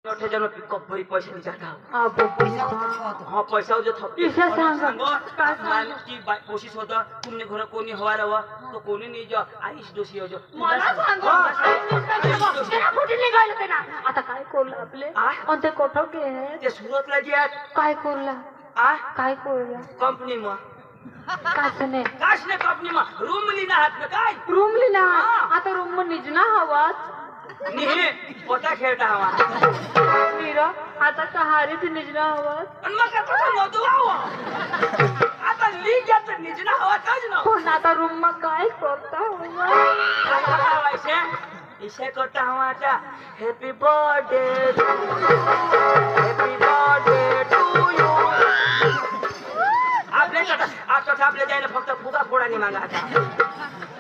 जन पिकअप भरी पैसा नहीं जाता अब पैसा हाँ पैसा जो थपी पैसा सांग मान की कोशिश होता तुमने घर कोणी हवा रवा तो कोणी नहीं जा आईश दोषी हो जो मला सांग त्याला कुठे निघालं ते ना आता काय करलं आपले आणि ते कोठं के ते सुरतला जे काय करलं काय करलं कंपनी में कासने कंपनी में रूम लिना हात में काय रूम लिना आता रूम में निजना हवात नहीं पता खेळता हवा मीरा आता कहारीत निजना हवात आणि मग आता नव्हतो हवा आता ली जात निजना हवा काज ना पण आता रूम में काय करता हवा वैसे इसे करता हवा आता हैप्पी बर्थडे टू यू आपले जायला फक्त फुगा फोडानी मागा आता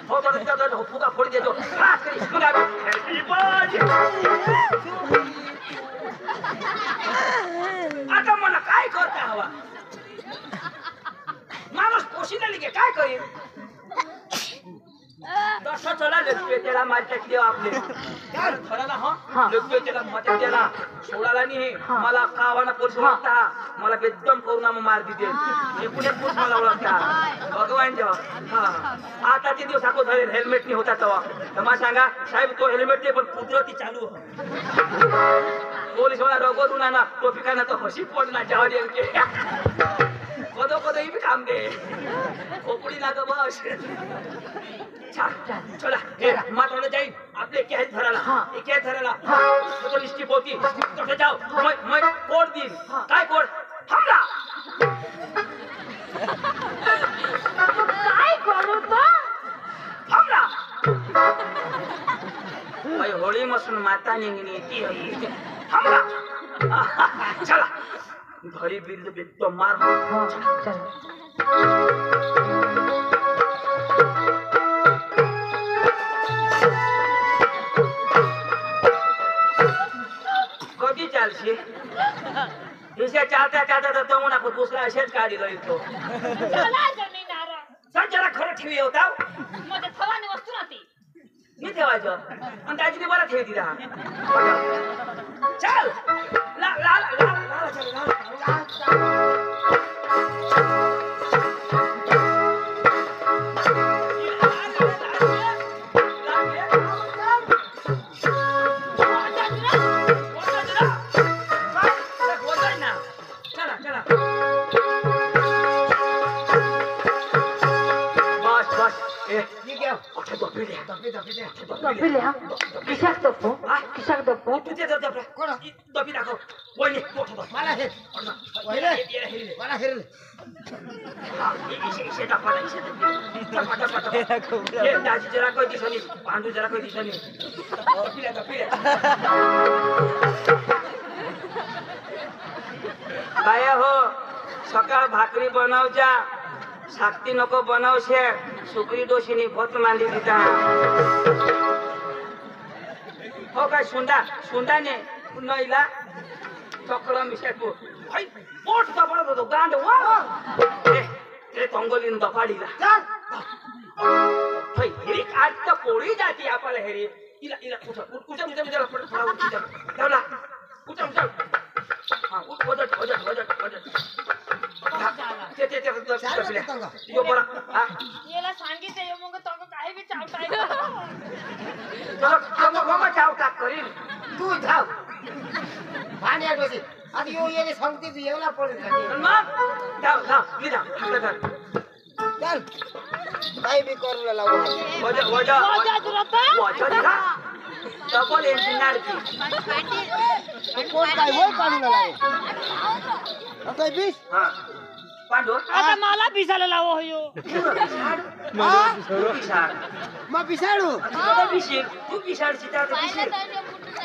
हो तो फुगा फोड देतो खास करी फुगा हॅपी बर्थडे आता मला काय करता हवा माणूस पोशीला लिगे काय करेल तसं चला लगते त्याला मारतात देव आपले खरं हा लगते त्याला मत त्याला सोडाला नाही मला कावाना पोलीस ओळखता मला बेदम करून मार दिते पुणे पोलीस मला ओळखता भगवान जेव्हा आता ते दिवस आखो धरेल हेल्मेट नाही होता तेव्हा तर मला सांगा साहेब तो हेल्मेट नाही पण कुदरती चालू पोलीस वाला रगवून ना तो पिकाना तो हसी पडला जेव्हा देते कदो कदो ही भी काम दे खोपड़ी ना तो बस चला मात्र जाईल आपले क्या धराला तो लिस्टी पोती तो जाओ मैं कोड दिन काय कोड हमला काय करू तो हमला भाई होळी मसून माता निघणी ती हमला चला घरी बिल तो मार कधी चालशी इसे चालता चालता तो मुना को दूसरा असेच काढी गई तो जरा खरं ठेवी होता मध्ये थवानी वस्तू राहते मी ठेवायचं आणि त्याची बरं ठेवी दिला चल ला ला ला किशाक दपो तुझे कोण दबी दाखव वहिनी मला हे मला हेरले इसे दाखवा ये दाजी जरा कोई दिसनी पांडू जरा कोई दिसनी दबी काय हो सकाळ भाकरी बनवजा साखती नको बनवशे सुकरी दोषीनी भोत मांडी दिता हो काय सुंदाने नईला चक्र मिशाको भाई पोट दबडत होतो गांड वा ते तंगोलीन दफाडीला भाई हेरी आज तर पोळी जाती आपल्याला हेरी इला इला कुठं ठेवला कुठं हा वजट यो बरा हा याला सांगितलं यो मग तो काही बी चावटाय मग चावटा करील तू जाव पाण्या डोसी आणि यो येले सांगते तू येवला पडेल मग जाव मी जा चल काय बी करू लावू वजा डबल इंजिनियर की कोण काय होय काढू लावे आता बीस हां पांडू आता मला पिसाला लावो होयो मग पिसाडू तू पिसाड सीता पिसाड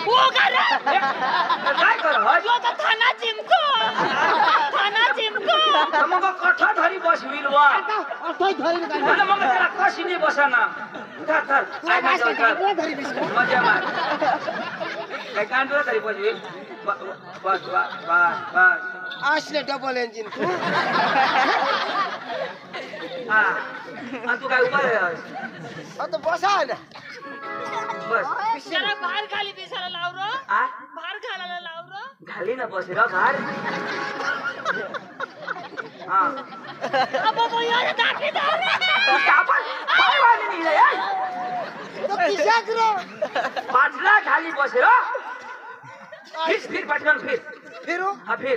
ओ करे काय कर यो तो थाना चिमको मग कठा धरी बसविल वा अथय धरी काय मला मग त्याला कशीने बसना धर काय धरी बीस मजा मार काय कांडो धरी बसविल बस असले डबल इंजिन तू हां तू काय उभा आहेस आता बसा ना बस जरा बाहेर खाली पिसाला लाव रो आ बाहेर खायला लाव रो खाली ना बसेर घर पाठला खाली बसेर फिर पाठन फिर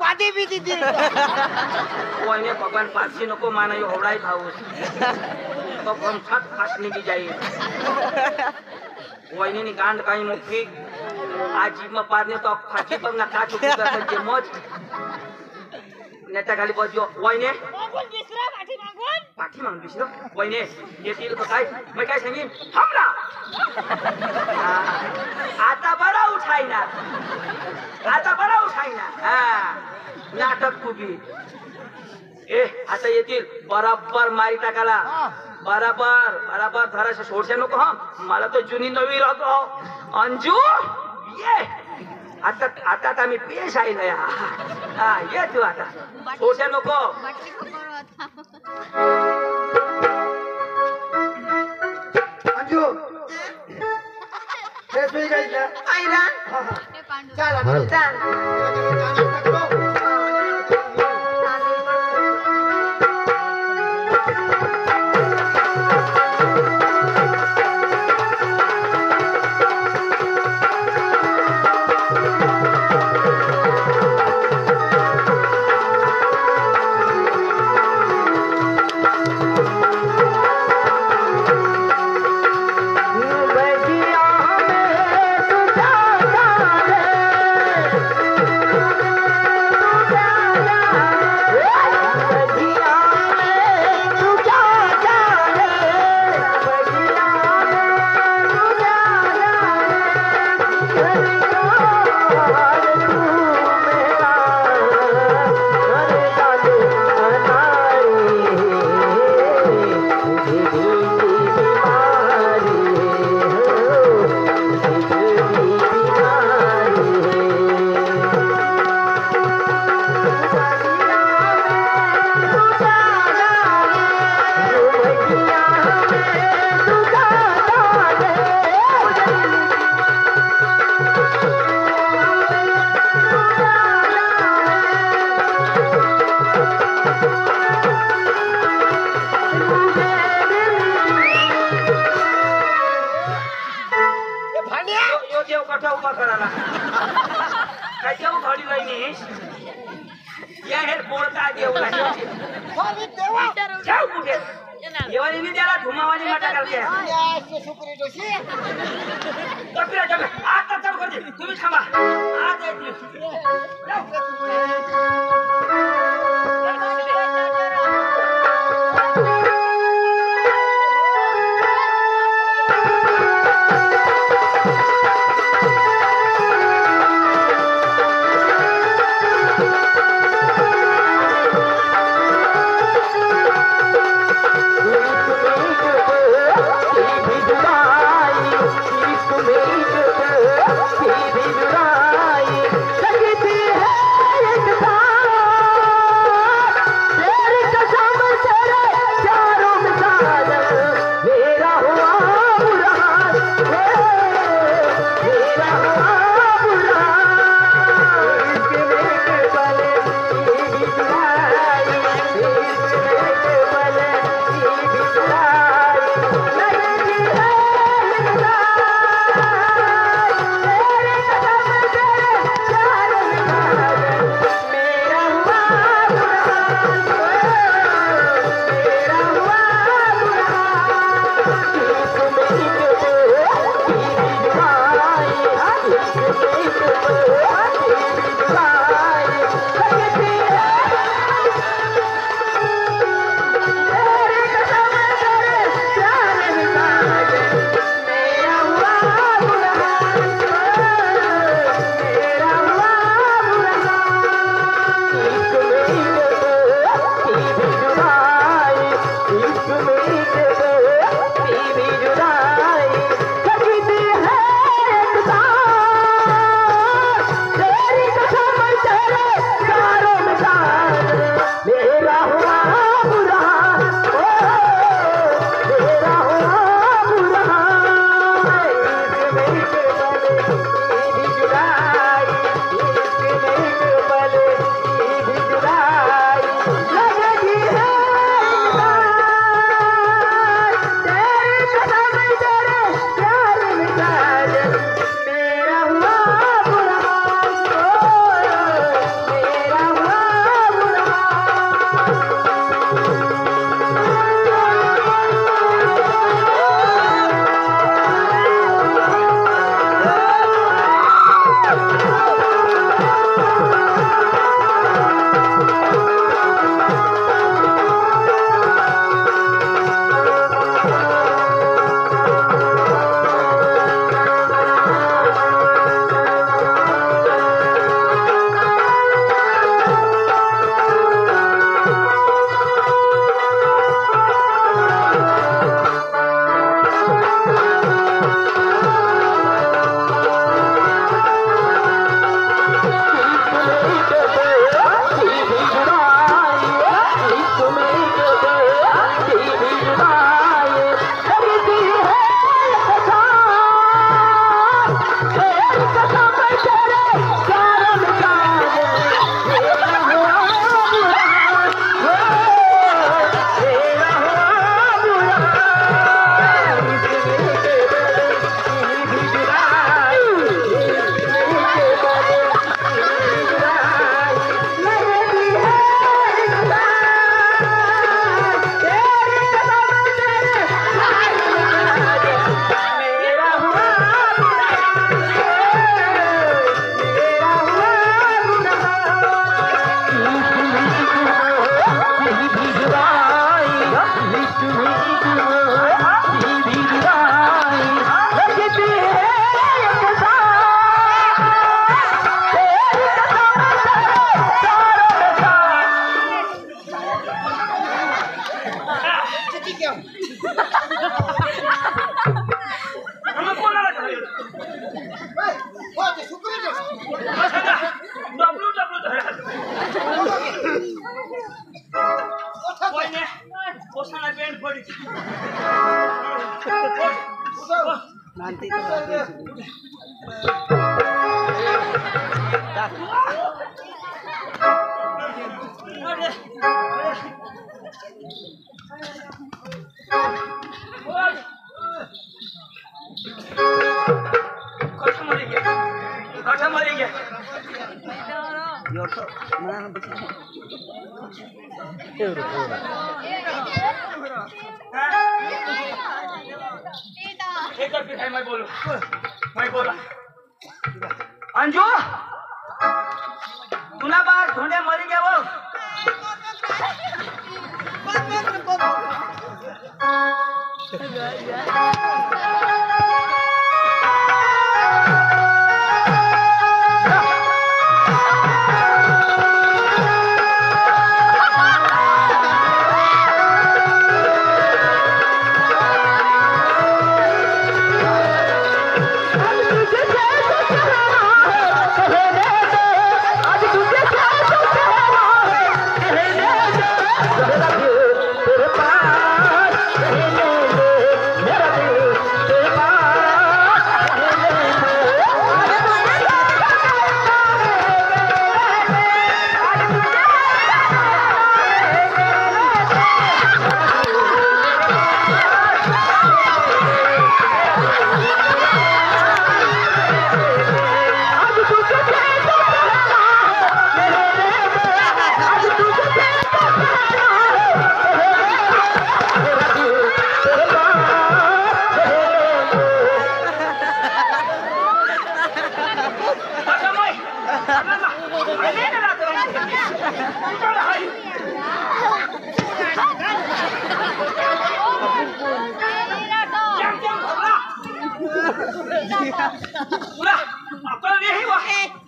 पाठी बी दिदी वहिनी भगवान पाठी नको माना यो होडाई भाऊस तो छत फासने की जाइए वहिनी नि गांड काही मुखी आजी म पार्ने तो फाटी पण ना का चुकी करते मज नेता खाली बज्यो वहिनी पाठी मागून बिसरो वहिनी येतील तो काय मैं काय सांगीन थांबला आता बरा उठाईना नाटक खूबी आता येतील बराबर मारी टाकाला बराबर धराशे सोडशे नको मला तो जुनी नवी राहतो अंजू ये आता मी पेश आहे ना ये तू आता सोडशे नको अंजू आईला तुम्ही थांबा आज लगती है पड़ी कठा मरी गया मैं बोलू अंजू तुला बार ढोंडे मरी गया वो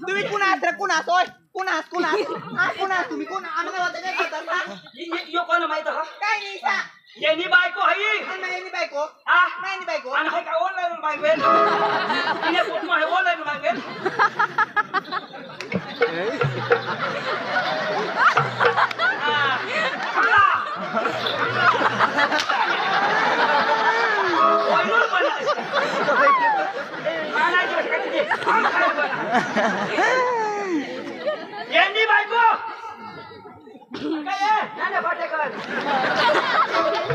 तुम्ही कुणास रे कुणास होय कुणास कुणास कुणास तुम्ही कोण आम्ही होते यो कोण माहित हा काय नाही सा येनी बायको हई नाही बायको आ नाही बायको आणि हाय का ऑनलाइन मागवेल इने पोट मा ऑनलाइन मागवेल येनी बायको काय नाने फाटेकर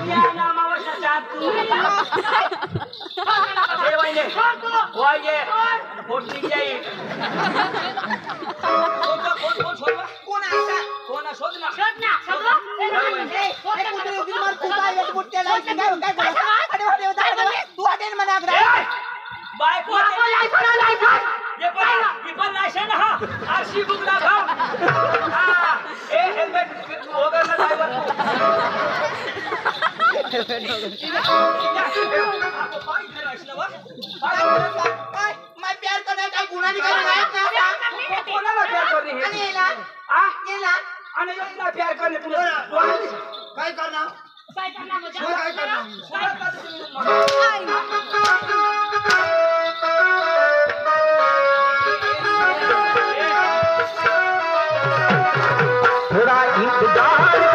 या नामावर चातू देवाईने वाये पोटी जाई कोण शोधवा कोण आहे कोण शोध ना तू हटेल म्हणा बायको ये पण लायसन हा आरसी बुक दाखव हा ए हेल्मेट वगैरे ना ड्रायव्हर मैं प्यार करने का गुनाह नहीं कर कोणाला प्यार करणे आणि हे याला याला आणि याला प्यार करणे तुला काय करणार काय करणार म्हणजे काय करणार थोड़ा इंतजार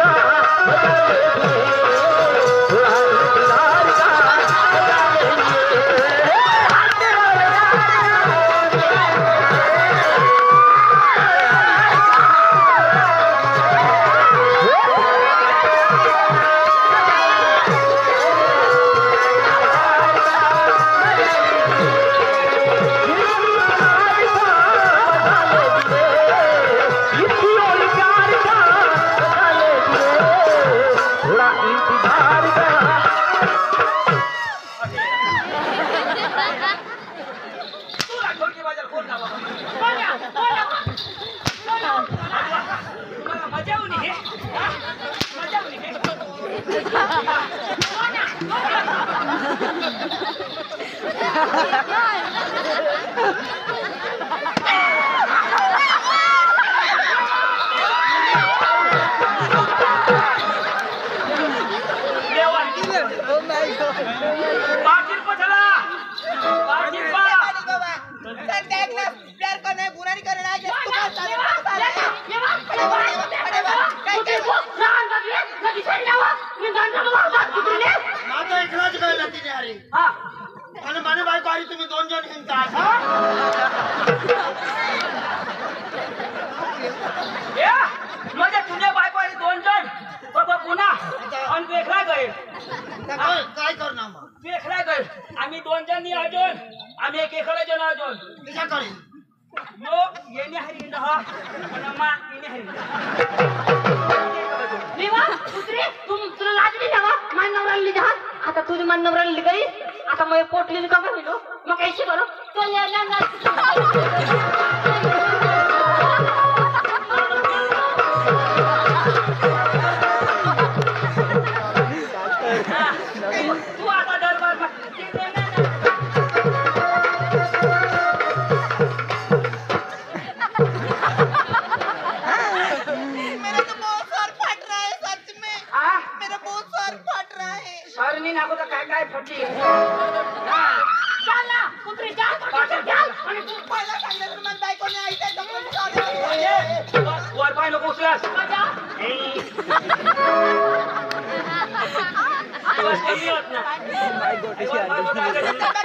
Jangan ini hari indah ha. Nama ini hari indah. देवा पुत्री तुला लाज नाही देवा मान नवराला जहाज आता तुझी मान नवराला गई आता मग पोटली का करू मग कैसे करू चल यार ना तू आता दरबार मेरा तो बहुत सर फट रहा है सच में मेरा बहुत सर फट रहा है सर नहीं ना को तो काय फटी चल ना पुत्री जा चल आणि तू पहिला सांगितलं मला बायकोने आईच्या जमून सॉरी वर पाय नको उचलास जा बस कमी होत ना काय गोटेशी आली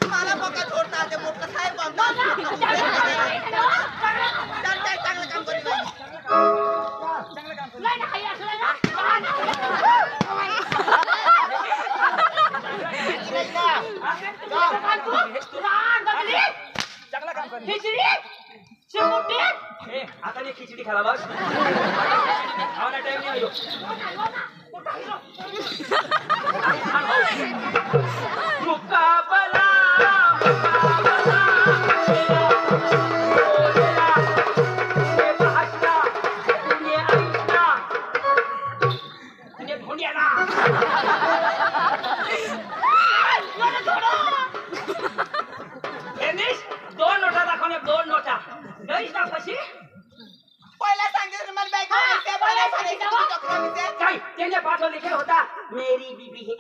मला बघा थोडा ते मोठं साहेब चांगलं काम करू आता नाही खिचडी खाला बस खावाना टाइम नाही आयो मुकाबला दोन नोटा दाखवणे दोन नोटा गईस ना कशी पहिला सांगितलं मला बायको आईच्या पहिला सांगितलं काय त्याने पाठवले काय होता मेरी बीबी है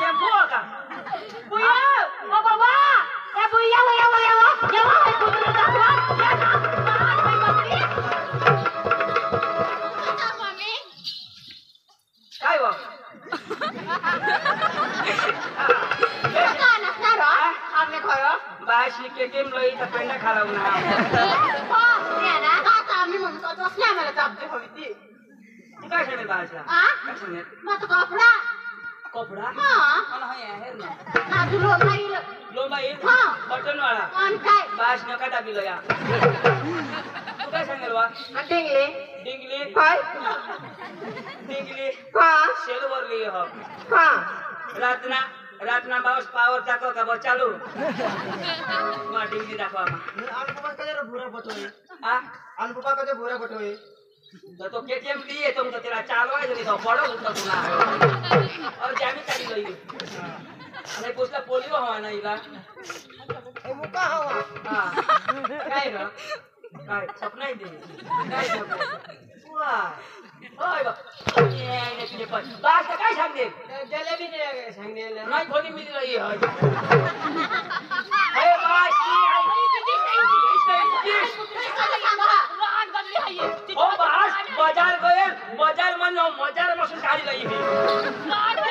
टेम्पो होता बुया ओ बाबा ए बुया बुया बुया ये पुत्री दाखवा या ना मम्मी काय वा आपने खाया बाशी के टीम लोई तर पेंडा खाला उन्हा हो या ना आता आम्ही म्हणतो तो असल्या मला जापते हवी ती तू काय सांगेल बाळाला काय सांगेल मग कपडा कपडा हा मला हाय आहे ना ना तुलो नाही लोंबा येईल हा. बटन वाला कोण काय बाश नका दाबिलो या तू काय सांगेल वा टेंगले डिंगली काय डिंगली हा शेलवरली हो हा रातना बाउस पावर टाको का बस चालू मा डिंगली दाखवा मा अनुपमा कदर भूरा बटोय आ अनुपमा कदर भूरा बटोय तो केटीएम लिए तुम तो तेरा चालवा जो नहीं तो पड़ो उतना सुना और जामी चाली गई नहीं पूछला पोलियो हवा नहीं ला ए मुका हवा हां काय ना काय सपना ही दे काय सपना वाह ओय बा ये ने तुझे पर बास का काय सांग दे जलेबी ने सांगेल नाही खोली मिली रही है ए बास की ओ बास बाजार गए बाजार मन बाजार मसून काढी लई है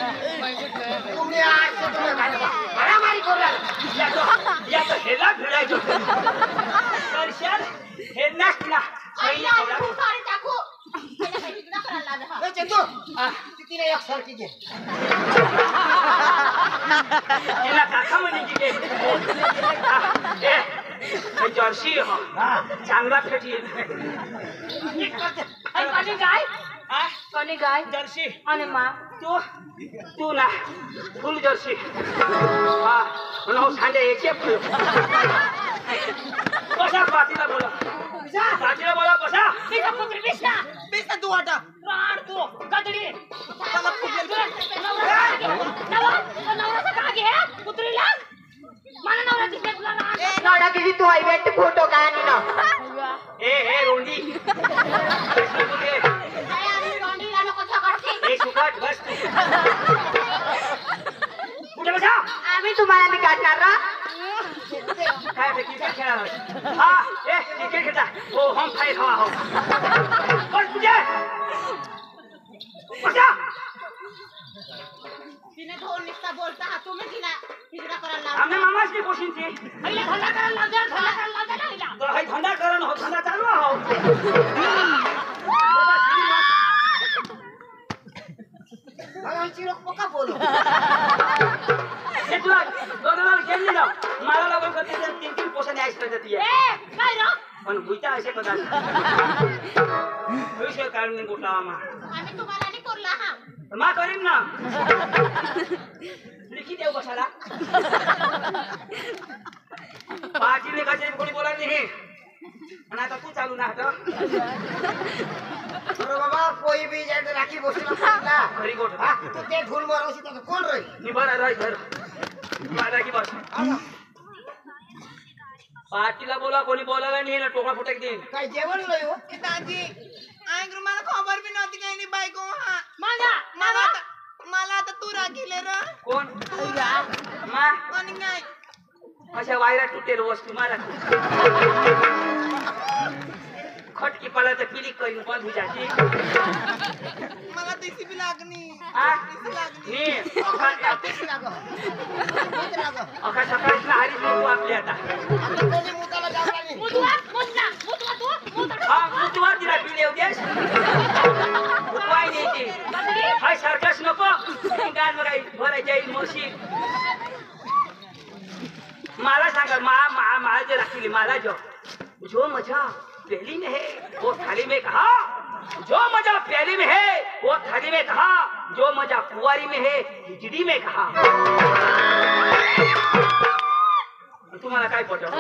तुम्ही आज तुम्ही मारामारी करू लागला. याचं हेला भिडायचं करशाल हे ना आईला आईला खूप सारे टाकू. त्याला काही तिकडं करायला लावे हा. ए, चंदू तिने एक सारखी घे. हिला काका म्हणे की जर्सी हो चांगला फेटी कोणी गाय कोणी गाय जर्सी आणि मा तू ना फुल जर्सी हा म्हणून सांडे एक बसा पाटीला बोला बसा बिसा पुत्री बिसा बेसा तू वाटा राड तू गदडी मला फुगेल. नवरा का घे पुत्रीला मला नवरा दिसले तुला ना नवरा किती तू आई भेट फोटो काय आणि ना ए रोंडी काय आम्ही रोंडीला नको झगडते ए सुकट बस कुठे बसा आम्ही तुम्हाला मी काढणार ना. काय ते क्रिकेट खेळायला हा ए क्रिकेट खेळता हो हम फाईट हवा हो बस तुझे बसा तिने ढोल निघता बोलता हा तुम्ही तिला तिकडं करायला लावा हमने मामाच की कोशिश की पहिले धंदा करायला लावजा धंदा करायला लावजा ना हिला तो है धंधा करण हो धंधा चालू हो आमची लोक पोका बोलो. हे तुला दोन गेली ना मला लागून करते तर तीन पोषण यायच करते ए काय रे पण भुईता असे पदार्थ भविष्य काढून गोठा मा आम्ही तुम्हाला नाही करला हा मा करीन ना लिखी देऊ कशाला पाटील कसे कोणी बोलायला नाही आणि आता तू चालू ना आता अरे बाबा कोई भी जाए राखी बसला ना. घरी गोठा तू ते ढोल मारवशी तर कोण रे. निभार राय घर माझा की बस पाटीला बोला कोणी बोलायला नाही ना टोका फुटक देईन काय जेवण नाही हो. दादी आईक मला खबर बी नव्हती काही नाही बायको हा माझा मला आता तू राखीले र कोण मा कोणी काय अशा वायरा तुटेल वस्तू मारा खटकी पडला तर पिली करीन बंद होई जाती मला दिसी बी लागणी आ? दिसी लागणी नी लाग. अका सकाळी हारीच नको आपली आता कोणी मुताला जावला नाही. मुतवा तू मुतवा हा मुतवा तिला पिले उद्यास मुतवाय नाही ती हाय सारखाच नको गाण बघाई भरायची येईल मोशी मला सांगा मला जे राखली मला जो मजा पहली में है वो थाली में कहा जो मजा प्याली में है वो थाली में कहा जो मजा कुंवारी में है खिचड़ी में कहा तुम्हाला काय पटव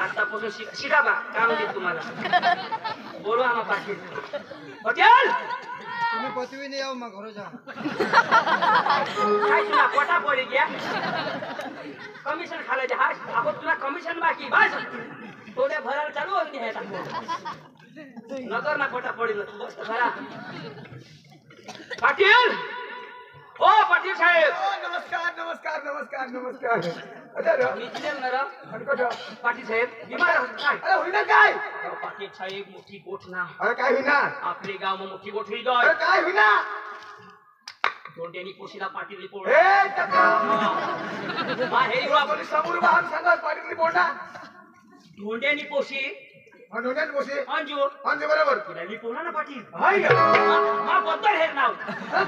आतापासून शिका बा काय म्हणजे तुम्हाला बोलवा मग बाकी पटेल तुम्ही पतवी नाही याव मग घरो जा. काय तुला पोटा पडी गया कमिशन खायला हा आपण तुला कमिशन बाकी बस थोड्या भरायला चालू होती हे नगर ना पोटा पडेल तू बस भरा पाटील ओ पाटील साहेब नमस्कार नमस्कार नमस्कार नमस्कार. मी जिल्ह्यात ना रा पाटील साहेब बिमार काय अरे होईना काय. पाटील साहेब मोठी गोठ ना अरे काय होईना. आपले गाव में मोठी गोठ हुई अरे गय काय होईना. दोंडेनी कोशीला पाटील रिपोर्ट ए टका. मा हे आपण समोर वाहन सांगत पाटील बोलना. दोंडेनी कोशी म्हणून बोसे. अंजू म्हणजे बरोबर. तुला रिपोर्ट ना पाटील हाय का. मा बद्दल हे नाव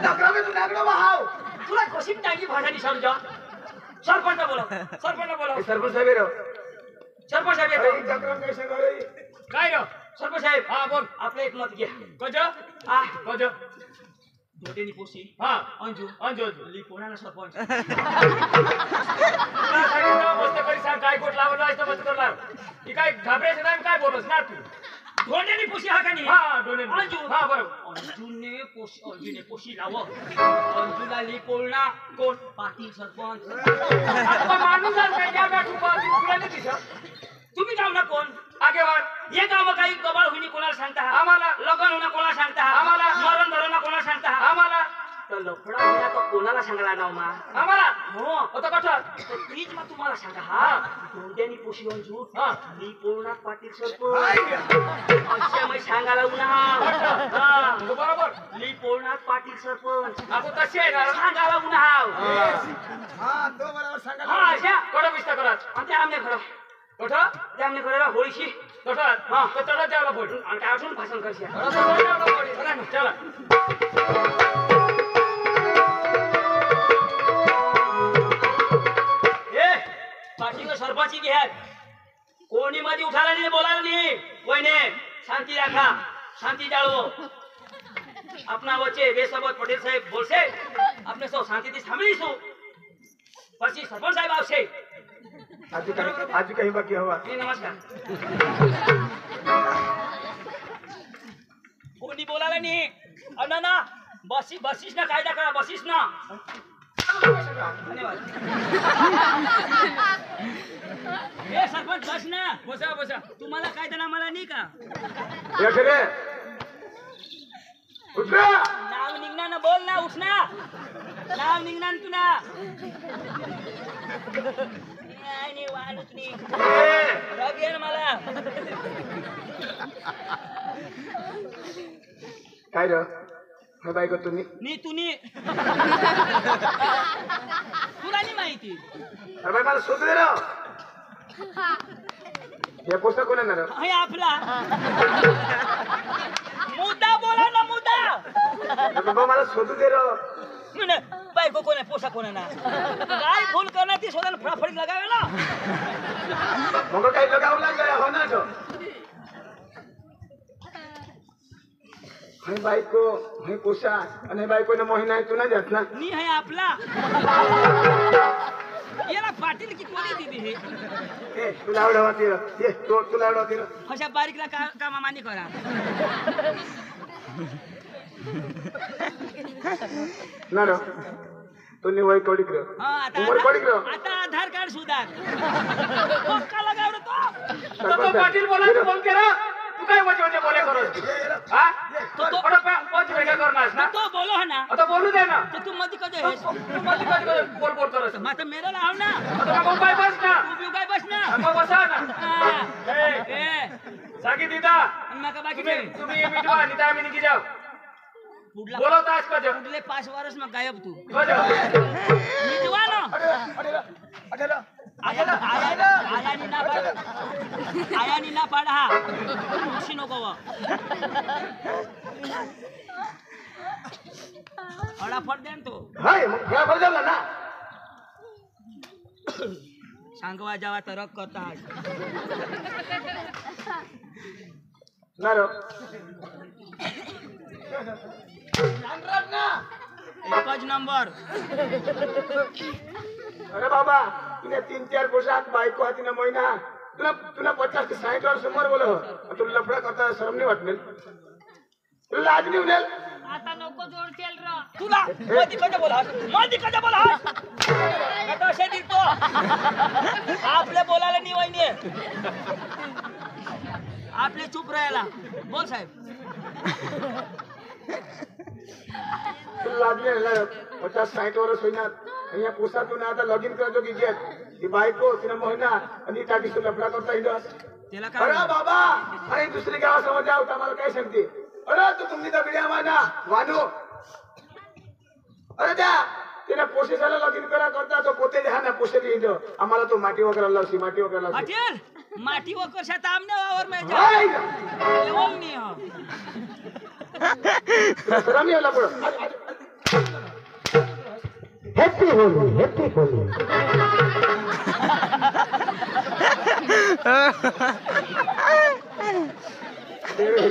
दकरा में तू नागलो वाहाव. तुला कशी टांगी भाषा दिसाल जा सरपंच बोला सरपंच साहेब रे. सरपंच साहेब येतो दकरा कैसे करे. काय रे सरपंच साहेब हा बोल आपलं एक मत घ्या कज आ कज दोटेनी पोशी हा अंजू लिपोना सरपंच मस्त करी सांग काय कोट लावला असतं मस्त करला ही काय घाबरायचं नाही काय बोलस ना तू दोंडेनी पोशी हा का नाही हा दोंडेनी अंजू हा बरोबर अंजूने पोशी लाव अंजूला लिपोळना कोण पाटील सरपंच आता माणूस काय त्या बॅटू तुला नाही दिसत तुम्ही जाऊ ना कोण आगेवान हे काम काही गबाळ होईनी कोणाला सांगता आम्हाला लग्न होणं कोणाला सांगता आम्हाला मरण धरणं कोणाला सांगता आम्हाला तर लफडा होया तो कोणाला सांगायला नाव मा आम्हाला हो होतं कसं तो प्लीज मग तुम्हाला सांगा हा दोंड्यानी पोशी होऊन झूट मी पूर्णात पाटील सरपंच अशा मग सांगायला उन्हा बरोबर मी पूर्णात पाटील सरपंच आपण तसे सांगायला उन्हा हा तो बरोबर सांगा हा अशा कडं विस्तार करत आणि ते आमने खरं कोठं ते आमने खरं होळीशी कोठं हा तो चढत जावला बोल आणि काय अजून भाषण करशी चला पाठीवर सरपंची घ्या कोणी मध्ये उठायला नाही बोलायला नाही वहिने शांती राखा शांती जाळवो अपना वच्चे बेसबत पटेल साहेब बोलसे अपने सौ शांति थी सामने પછી સરપંચ સાહેબ આવશે આજુ કઈ બાકી હવા નમસ્કાર કોની બોલાવે ની ના ના બસીસ ના કાયદા કરા બસીસ ના ધન્યવાદ એ સરપંચ બસ ના બસા तुम्हाला कायदा ना मला नाही का रे उठा नाव निघणार ना बोल ना उठ ना नाव निघणार तुला नाही वाहनच नाही राग ये ना मला काय रे हे बायको तुम्ही नी तुला नाही माहिती अरे बाई मला शोध दे रे हे पुस्तक कोण आहे ना हे आपला मुद्दा बोला ना मुद्दा बाबा मला शोधू दे रे म्हणे बायको कोण आहे पोसा कोण आहे ना काय फुल करणार ती स्वतः फळफळीत लगावे ना मग काही लगावं लागलं हो ना तो हे बायको हे पोसा आणि बायको ना मोहिना आहे तू ना जात ना नी है आपला याला पाटील की कोणी दिली हे ए तुला आवडती रे ये तो तुला आवडती रे अशा बारीकला कामा मानी करा ना रे तू निवय कोडिक रे उमर कोडिक रे आता आधार कार्ड सुधार पक्का लगाव रे तो तो पाटील बोला तू बोल के रे तू काय वचे बोले करो हां तो पाच वेगळा करणार ना तो बोलो है ना आता बोलू दे ना तो तू मधी कजे है तू मधी कजे बोल करस मग मेरा लाव ना आता मग काय बस ना तू काय बस ना मग बसा ना ए सागी दीदा मग बाकी तुम्ही मिटवा निता मी निघी जाओ बोलो तास कजे पुढले 5 वर्ष मग गायब तू मिटवा ना अरे आयानी ना पाडा हा खुशी नको वा फटाफट द्या तो हाय मग काय बदलला ना सांगवा जावा तर रक करता ना रो एकच नंबर अरे बाबा तुने 3-4 पोशाक बायको हाती ना मोहिना तुला 50 ते 60 वर्ष समोर बोलो तुला लफडा करता शरम नाही वाटले तुला लाज नाही उडेल आता नको जोड तेल र तुला मधी कधी बोला आता असे दिसतो आपले बोलायला नाही वहिनी आपले चुप राहायला बोल साहेब तुला लाज नाही 50-60 वर्ष होईनात અહીંયા પોસાતું ના હતા લગીન કરજો की जेत ती बायको तिने मोहिना आणि टाकी तुला लफडा करता इथं त्याला अरे काय बाबा अरे दुसरी गावा समोर जाऊ आम्हाला काय सांगते अरे तू तुमची दगडी आम्हाला वानू अरे त्या तिने पोसेसाला लगीन करा करता तो पोते द्या ना पोसे दे आम्हाला तो माटी वगैरे लावशी माटी वगैरे लावशी पाटील माटी वकर शात आमने वावर में जा लेवल नहीं हो शरम नाही आला पुढं हैप्पी होली हैप्पी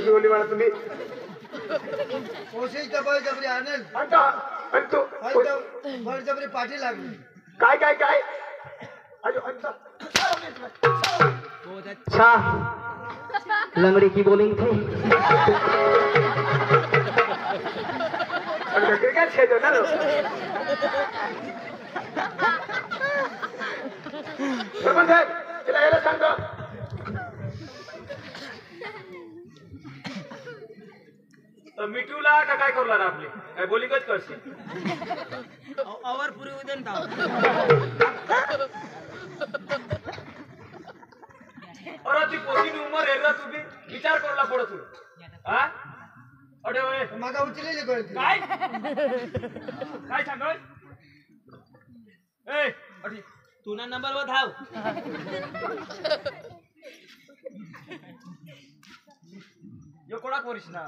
होली वाला तुम्ही कोशिशचा बळजबरी आणेल आता आणि तू बळजबरी पाठी लागली काय काय काय अजो अच्छा बहुत अच्छा लंगड़ी की बॉलिंग थी अच्छा क्रिकेट खेलो ना लो सरपंच साहेब तिला यायला सांगतो तर मिटूला का काय करू आपली काय बोलिकच करशील अवर पुरी उदन का अरे ती पोसीनी उमर आहे रे तुम्ही विचार करला पडत तुला हा अरे ओए मागा उचलेली कळते काय काय सांगोय ए अरे तुना नंबर वर धाव यो कोणा कोरीस ना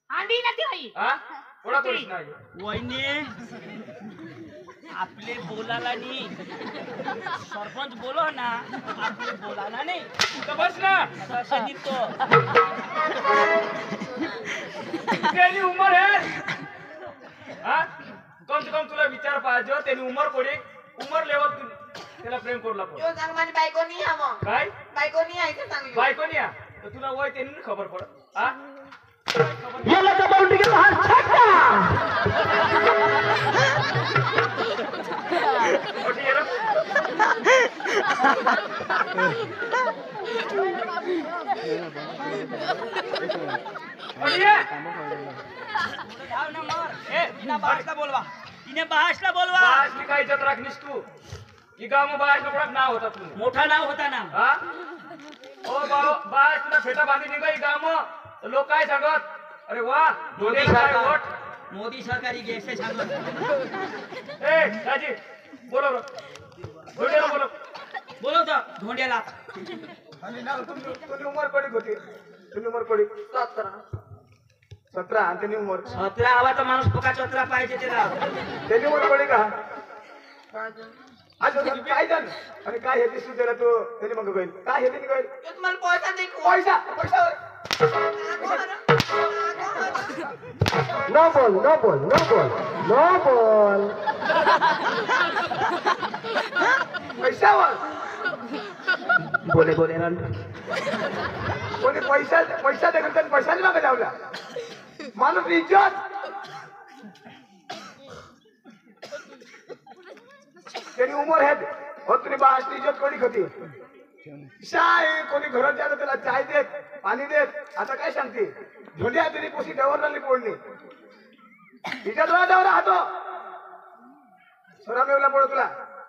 अंडी ना ती आई हा कोणा कोरीस ना वहिनी आपले बोलायला नाही सरपंच बोलो ना आपले बोलायला नाही तर बस ना तसा निघतो त्यानी उमर आहे हा कम से कम तुला विचार पाहिजे त्यानी उमर कोणी उमर लेवल तू त्याला प्रेम करू लागतो यो सांग माझी बायको नाही हा मग काय बायको नाही आहे ते सांग यो. बायको नाही आहे. तर तुला वय त्यांनी नाही खबर पडत हा ये लगा बाउंड्री के बाहर छक्का मोठी आहे रे. मोठी आहे. धाव ना मार ए तिने बाहसला बोलवा तिने बाहसला बोलवा बाळाची काय इज्जत राखलीस तू ही गाव बाहेर कपडात नाव होता तू मोठा नाव होता ना हा ओ बाळ तुला फेटा बांधी निघा ही गाव लोक काय सांगत अरे वा मोदी धोंड्याला काय सरकार वोट मोदी सरकारी गैसे सांगत ए राजी बोलो रे धोंड्याला बोलो बोलो तर धोंड्याला आणि ना तुम्ही उमर पडीक होती तुम्ही उमर पडीक 17 आणि त्यांनी उमर 17 आवाचा माणूस पका 17 पाहिजे त्याला त्यांनी उमर पडी का आज काय झालं आणि काय हे दिसू त्याला तो त्यांनी मग गईल काय हे त्यांनी गईल यो तुम्हाला पैसा दे को. पैसा Peshawar no ball no ball no ball no ball Peshawar बोले बोले रन कोणी पैसा देखील त्यांनी पैशाने मागे लावला माणूस इज्जत त्यांनी उमर आहेत हो तुम्ही बाळाची इज्जत कोणी होती शाय कोणी घरात जायचं त्याला चाय देत पाणी देत आता काय सांगते धोंड्या तरी पोशी डवरला पोडली इज्जत डवरा हातो सोरा मेवला पडो तुला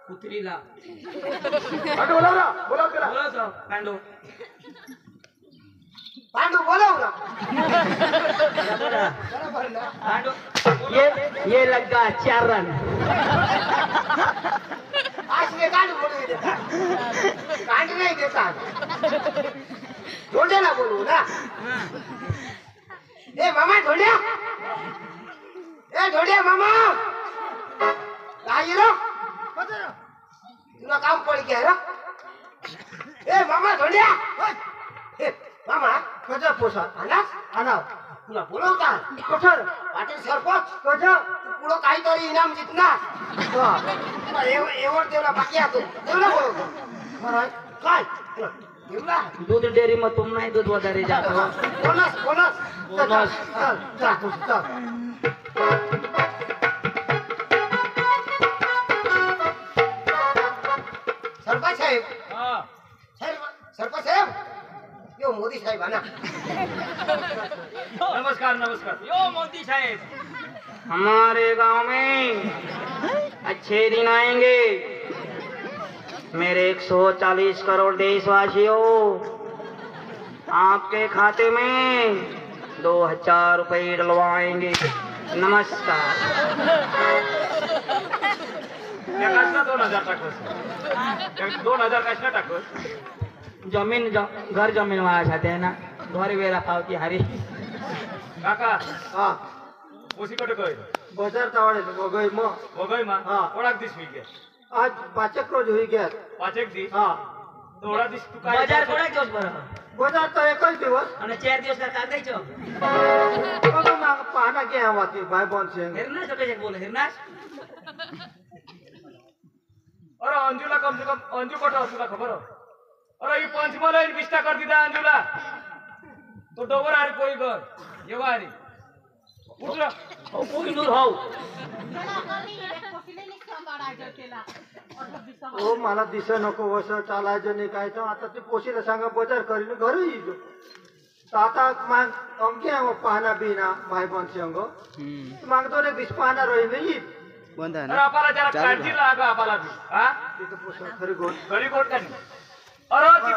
कुत्रीला बोलाव तुला बोलवतो पांडू पांडू बोलाव ना पांडू ये लगा 4 रन आज मी कांड बोलू देतात कांड नाही देतात धोंड्याला बोलू ना ए मामा धोंड्या ए धोंड्या मामा काय रो तुला काम पडी घ्या रो ए मामा धोंड्या ए मामा कसा पोसा आला आला तुला बोलवता कठोर पाटील सरपंच कसा पुढं काहीतरी इनाम जिंकणार एवढं तेवढा बाकी आहे तेवढा बोलवतो बरं काय एवढा दूध डेअरी मग तुम नाही दूध वगैरे जातो बोनस बोनस बोनस. चल चल चल सरपंच साहेब सरपंच साहेब यो मोदी साहेब ना नमस्कार नमस्कार यो मोदी साहेब हमारे गांव में अच्छे दिन आएंगे मेरे 140 करोड़ देशवासियों आपके खाते में 2000 रुपए डलवाएंगे नमस्कार त्या काशना 2000 टाकस 2000 काशना टाकस जमीन घर जमीन वाला चाहते हैं ना घर वेरा पावती हरी काका हा पोशी कट कय बजार तावडे बघय मग बघय मा हा. कोणाक दिस मी घे आज 5 रोज होई गया 5 एक दिस हा थोडा दिस तू काय बजार कोणा दिवस बरं बजार तर एकच दिवस आणि 4 दिवस का काढायचो बघू ना पाहना की हवा ती भाई बन से हिरणाच कसे बोल हिरणाच अरे अंजूला कम से कम अंजू कोठा तुला खबर हो अरे ही पंचमला विष्टा कर दिला अंजूला तो डोबर आरी पोई घर येवा आरी उठला कोई नूर हो हो मला दिस नको वस चालायचं नाही काय तर आता ते पोशीला सांगा बजार करीन घर येईल आता मग अमके पाहना बिना माय बनसे अंगो मग तो ने दिस पाहना रोई नाही अरे आपल्याला जरा काळजी लागा आपल्याला बी. हा तिथं पुस्तक खरी गोष्ट घरी कोण का नाही? अरे ती